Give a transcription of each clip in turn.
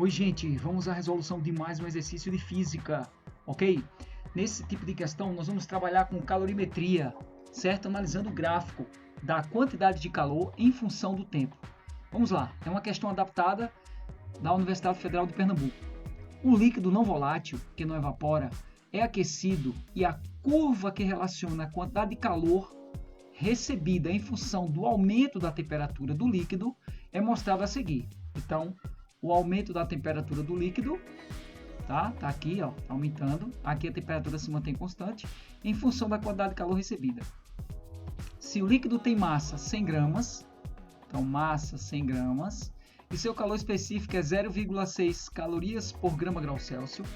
Oi, gente, vamos à resolução de mais um exercício de física, ok? Nesse tipo de questão, nós vamos trabalhar com calorimetria, certo? Analisando o gráfico da quantidade de calor em função do tempo. Vamos lá, é uma questão adaptada da Universidade Federal de Pernambuco. O líquido não volátil, que não evapora, é aquecido e a curva que relaciona a quantidade de calor recebida em função do aumento da temperatura do líquido é mostrada a seguir. Então, o aumento da temperatura do líquido, tá aqui, ó, aumentando. Aqui a temperatura se mantém constante em função da quantidade de calor recebida. Se o líquido tem massa 100 gramas, então massa 100 gramas, e seu calor específico é 0,6 calorias por grama grau Celsius,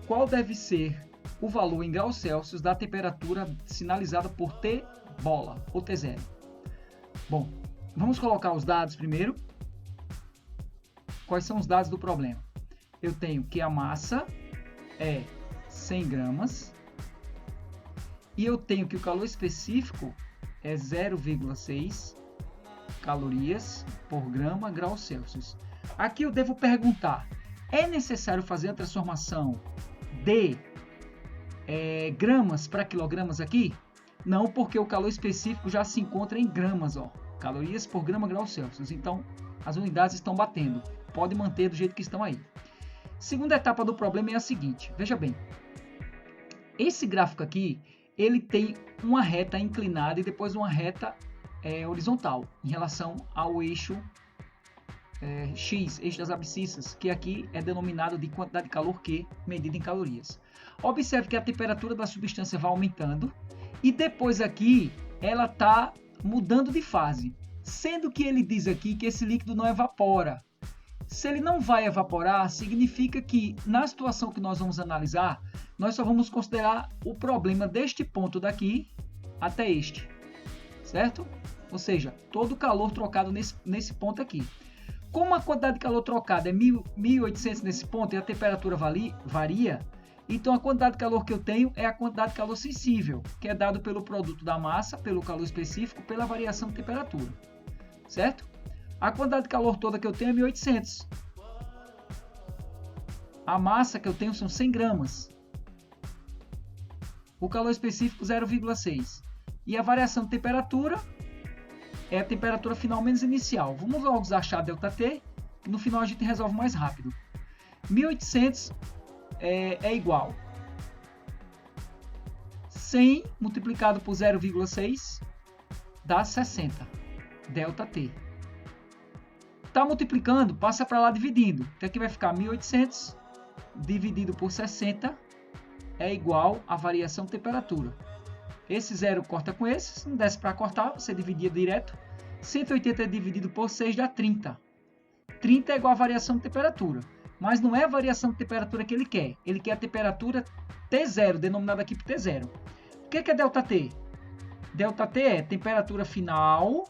qual deve ser o valor em graus Celsius da temperatura sinalizada por T bola, ou T0? Bom, vamos colocar os dados primeiro. Quais são os dados do problema? Eu tenho que a massa é 100 gramas e eu tenho que o calor específico é 0,6 calorias por grama grau Celsius. Aqui eu devo perguntar, é necessário fazer a transformação de gramas para quilogramas aqui? Não, porque o calor específico já se encontra em gramas, ó, calorias por grama grau Celsius. Então, as unidades estão batendo. Pode manter do jeito que estão aí. Segunda etapa do problema é a seguinte, veja bem. Esse gráfico aqui, ele tem uma reta inclinada e depois uma reta horizontal em relação ao eixo X, eixo das abscissas, que aqui é denominado de quantidade de calor Q, medida em calorias. Observe que a temperatura da substância vai aumentando e depois aqui ela está mudando de fase, sendo que ele diz aqui que esse líquido não evapora. Se ele não vai evaporar, significa que na situação que nós vamos analisar, nós só vamos considerar o problema deste ponto daqui até este, certo? Ou seja, todo o calor trocado nesse ponto aqui. Como a quantidade de calor trocada é 1800 nesse ponto e a temperatura varia, então a quantidade de calor que eu tenho é a quantidade de calor sensível, que é dado pelo produto da massa, pelo calor específico, pela variação de temperatura, certo? A quantidade de calor toda que eu tenho é 1800. A massa que eu tenho são 100 gramas. O calor específico 0,6. E a variação de temperatura é a temperatura final menos inicial. Vamos logo achar ΔT, que no final a gente resolve mais rápido. 1800 é igual 100 multiplicado por 0,6 dá 60. ΔT. Está multiplicando, passa para lá dividindo. Então aqui vai ficar 1800 dividido por 60 é igual à variação de temperatura. Esse zero corta com esse, se não desse para cortar, você dividia direto. 180 dividido por 6 dá 30. 30 é igual à variação de temperatura. Mas não é a variação de temperatura que ele quer. Ele quer a temperatura T0, denominada aqui por T0. O que é ΔT? ΔT é temperatura final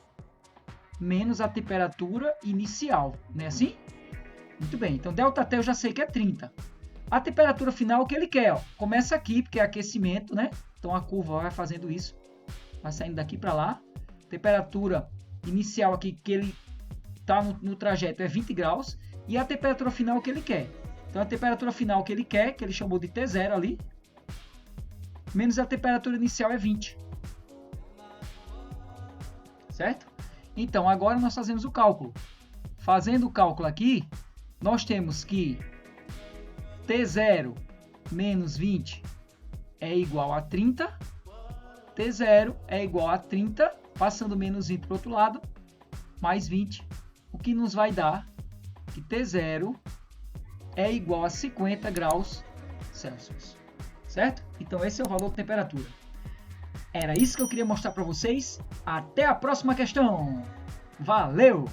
menos a temperatura inicial, não é assim? Muito bem, então ΔT eu já sei que é 30. A temperatura final que ele quer, ó, começa aqui, porque é aquecimento, né? Então a curva vai fazendo isso, vai saindo daqui para lá. Temperatura inicial aqui que ele está no trajeto é 20 graus e a temperatura final que ele quer. Então a temperatura final que ele quer, que ele chamou de T0 ali, menos a temperatura inicial é 20. Certo? Então, agora nós fazemos o cálculo. Fazendo o cálculo aqui, nós temos que T0 menos 20 é igual a 30. T0 é igual a 30, passando menos 20 para o outro lado, mais 20. O que nos vai dar que T0 é igual a 50 graus Celsius. Certo? Então, esse é o valor de temperatura. Era isso que eu queria mostrar para vocês. Até a próxima questão. Valeu!